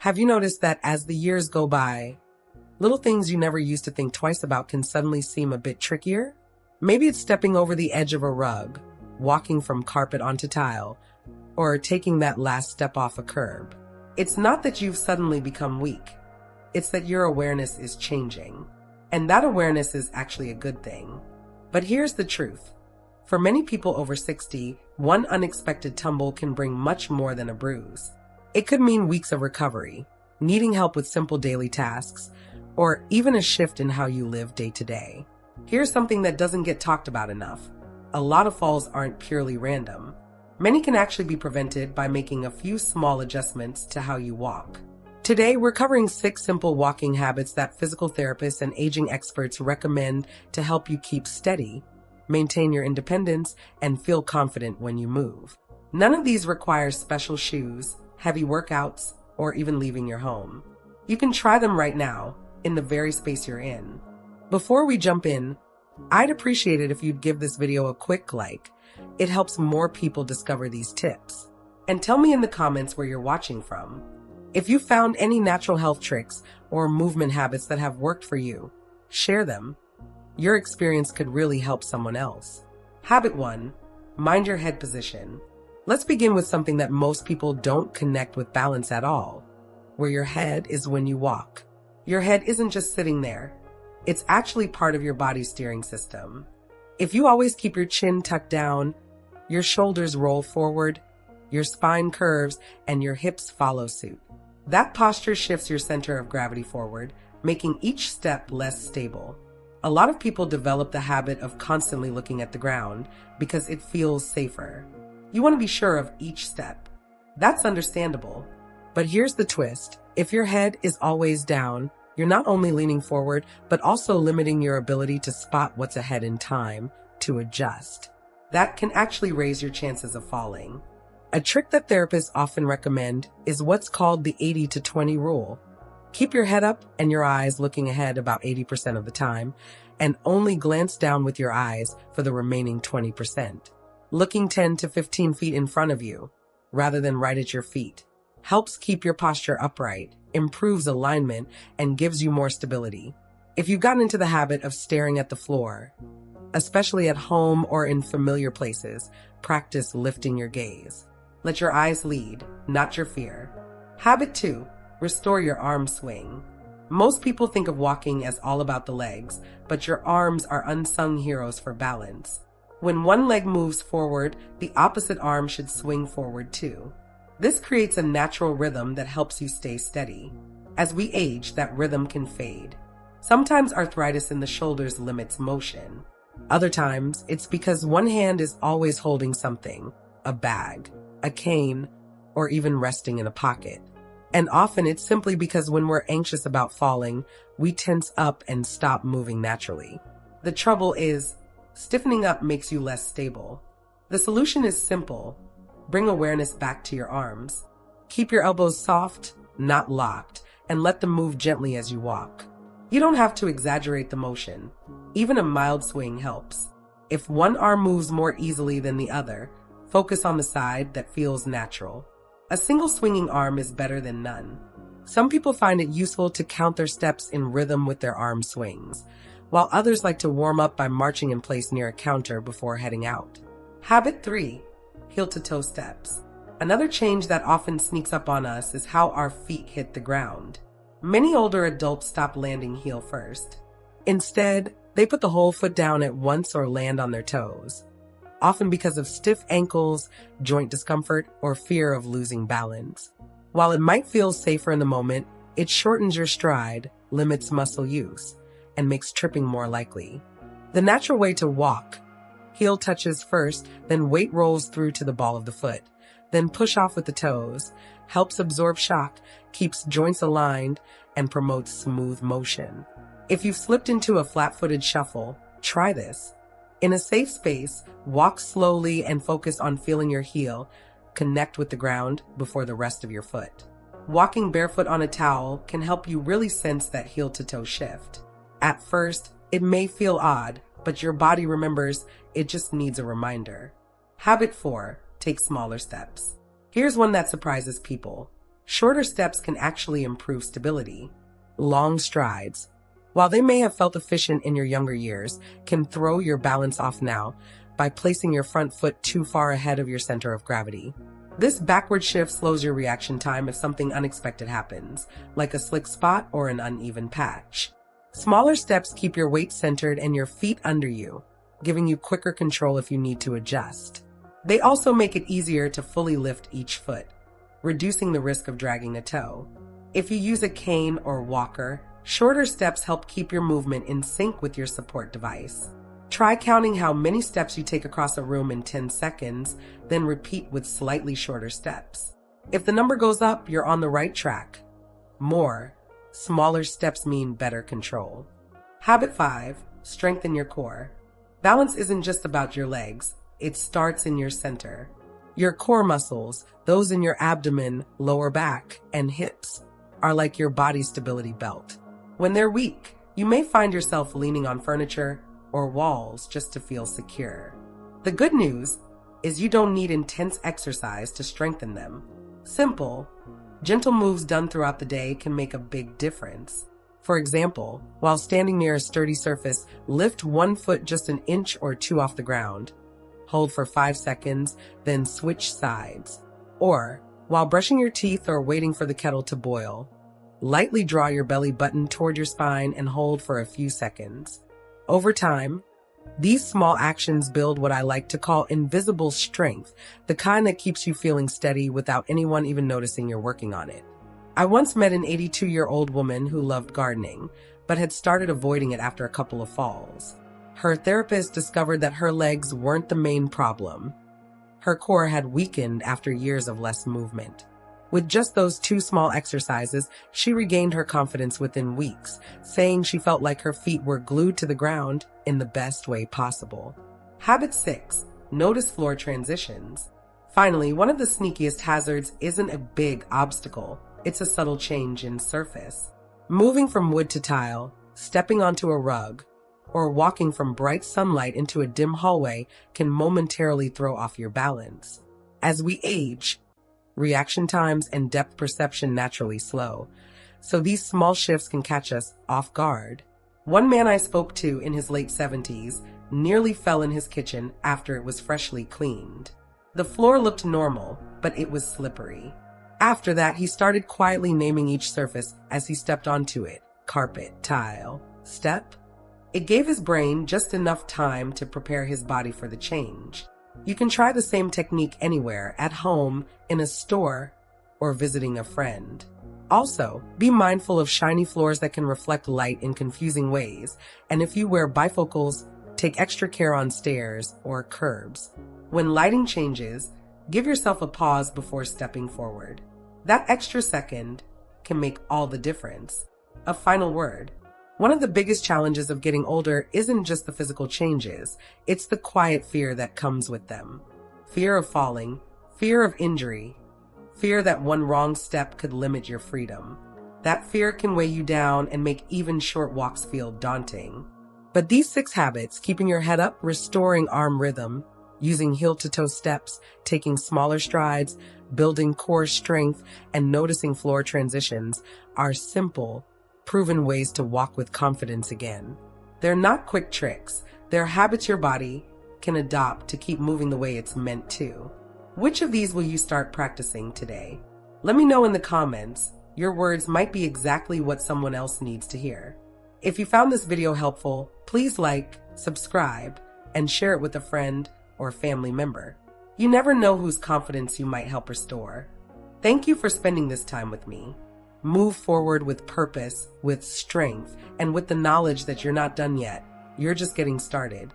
Have you noticed that as the years go by, little things you never used to think twice about can suddenly seem a bit trickier? Maybe it's stepping over the edge of a rug, walking from carpet onto tile, or taking that last step off a curb. It's not that you've suddenly become weak. It's that your awareness is changing. And that awareness is actually a good thing. But here's the truth. For many people over 60, one unexpected tumble can bring much more than a bruise. It could mean weeks of recovery, needing help with simple daily tasks, or even a shift in how you live day to day. Here's something that doesn't get talked about enough. A lot of falls aren't purely random. Many can actually be prevented by making a few small adjustments to how you walk. Today, we're covering 6 simple walking habits that physical therapists and aging experts recommend to help you keep steady, maintain your independence, and feel confident when you move. None of these require special shoes, heavy workouts, or even leaving your home. You can try them right now, in the very space you're in. Before we jump in, I'd appreciate it if you'd give this video a quick like. It helps more people discover these tips. And tell me in the comments where you're watching from. If you found any natural health tricks or movement habits that have worked for you, share them. Your experience could really help someone else. Habit 1, mind your head position. Let's begin with something that most people don't connect with balance at all, where your head is when you walk. Your head isn't just sitting there. It's actually part of your body's steering system. If you always keep your chin tucked down, your shoulders roll forward, your spine curves, and your hips follow suit. That posture shifts your center of gravity forward, making each step less stable. A lot of people develop the habit of constantly looking at the ground because it feels safer. You want to be sure of each step. That's understandable. But here's the twist. If your head is always down, you're not only leaning forward, but also limiting your ability to spot what's ahead in time to adjust. That can actually raise your chances of falling. A trick that therapists often recommend is what's called the 80-20 rule. Keep your head up and your eyes looking ahead about 80% of the time, and only glance down with your eyes for the remaining 20%. Looking 10 to 15 feet in front of you, rather than right at your feet, helps keep your posture upright, improves alignment, and gives you more stability. If you've gotten into the habit of staring at the floor, especially at home or in familiar places, practice lifting your gaze. Let your eyes lead, not your fear. Habit 2, restore your arm swing. Most people think of walking as all about the legs, but your arms are unsung heroes for balance. When one leg moves forward, the opposite arm should swing forward too. This creates a natural rhythm that helps you stay steady. As we age, that rhythm can fade. Sometimes arthritis in the shoulders limits motion. Other times, it's because one hand is always holding something, a bag, a cane, or even resting in a pocket. And often it's simply because when we're anxious about falling, we tense up and stop moving naturally. The trouble is, stiffening up makes you less stable. The solution is simple. Bring awareness back to your arms. Keep your elbows soft, not locked, and let them move gently as you walk. You don't have to exaggerate the motion. Even a mild swing helps. If one arm moves more easily than the other, focus on the side that feels natural. A single swinging arm is better than none. Some people find it useful to count their steps in rhythm with their arm swings, while others like to warm up by marching in place near a counter before heading out. Habit 3, heel-to-toe steps. Another change that often sneaks up on us is how our feet hit the ground. Many older adults stop landing heel first. Instead, they put the whole foot down at once or land on their toes, often because of stiff ankles, joint discomfort, or fear of losing balance. While it might feel safer in the moment, it shortens your stride, limits muscle use, and makes tripping more likely. The natural way to walk, heel touches first, then weight rolls through to the ball of the foot, then push off with the toes, helps absorb shock, keeps joints aligned, and promotes smooth motion. If you've slipped into a flat-footed shuffle, try this. In a safe space, walk slowly and focus on feeling your heel connect with the ground before the rest of your foot. Walking barefoot on a towel can help you really sense that heel-to-toe shift. At first, it may feel odd, but your body remembers. It just needs a reminder. Habit 4, take smaller steps. Here's one that surprises people. Shorter steps can actually improve stability. Long strides, while they may have felt efficient in your younger years, can throw your balance off now by placing your front foot too far ahead of your center of gravity. This backward shift slows your reaction time if something unexpected happens, like a slick spot or an uneven patch. Smaller steps keep your weight centered and your feet under you, giving you quicker control if you need to adjust. They also make it easier to fully lift each foot, reducing the risk of dragging a toe. If you use a cane or walker, shorter steps help keep your movement in sync with your support device. Try counting how many steps you take across a room in 10 seconds, then repeat with slightly shorter steps. If the number goes up, you're on the right track. Smaller steps mean better control. Habit 5, strengthen your core. Balance isn't just about your legs, it starts in your center. Your core muscles, those in your abdomen, lower back, and hips, are like your body's stability belt. When they're weak, you may find yourself leaning on furniture or walls just to feel secure. The good news is you don't need intense exercise to strengthen them. Simple, gentle moves done throughout the day can make a big difference. For example, while standing near a sturdy surface, lift one foot just an inch or two off the ground. Hold for 5 seconds, then switch sides. Or, while brushing your teeth or waiting for the kettle to boil, lightly draw your belly button toward your spine and hold for a few seconds. Over time, these small actions build what I like to call invisible strength, the kind that keeps you feeling steady without anyone even noticing you're working on it. I once met an 82-year-old woman who loved gardening, but had started avoiding it after a couple of falls. Her therapist discovered that her legs weren't the main problem. Her core had weakened after years of less movement. With just those 2 small exercises, she regained her confidence within weeks, saying she felt like her feet were glued to the ground in the best way possible. Habit 6, notice floor transitions. Finally, one of the sneakiest hazards isn't a big obstacle, it's a subtle change in surface. Moving from wood to tile, stepping onto a rug, or walking from bright sunlight into a dim hallway can momentarily throw off your balance. As we age, reaction times and depth perception naturally slow, so these small shifts can catch us off guard. One man I spoke to in his late 70s nearly fell in his kitchen after it was freshly cleaned. The floor looked normal, but it was slippery. After that, he started quietly naming each surface as he stepped onto it: carpet, tile, step. It gave his brain just enough time to prepare his body for the change. You can try the same technique anywhere, at home, in a store, or visiting a friend. Also, be mindful of shiny floors that can reflect light in confusing ways, and if you wear bifocals, take extra care on stairs or curbs. When lighting changes, give yourself a pause before stepping forward. That extra second can make all the difference. A final word. One of the biggest challenges of getting older isn't just the physical changes, it's the quiet fear that comes with them. Fear of falling, fear of injury, fear that one wrong step could limit your freedom. That fear can weigh you down and make even short walks feel daunting. But these 6 habits, keeping your head up, restoring arm rhythm, using heel-to-toe steps, taking smaller strides, building core strength, and noticing floor transitions, are simple, proven ways to walk with confidence again. They're not quick tricks. They're habits your body can adopt to keep moving the way it's meant to. Which of these will you start practicing today? Let me know in the comments. Your words might be exactly what someone else needs to hear. If you found this video helpful, please like, subscribe, and share it with a friend or family member. You never know whose confidence you might help restore. Thank you for spending this time with me. Move forward with purpose, with strength, and with the knowledge that you're not done yet. You're just getting started.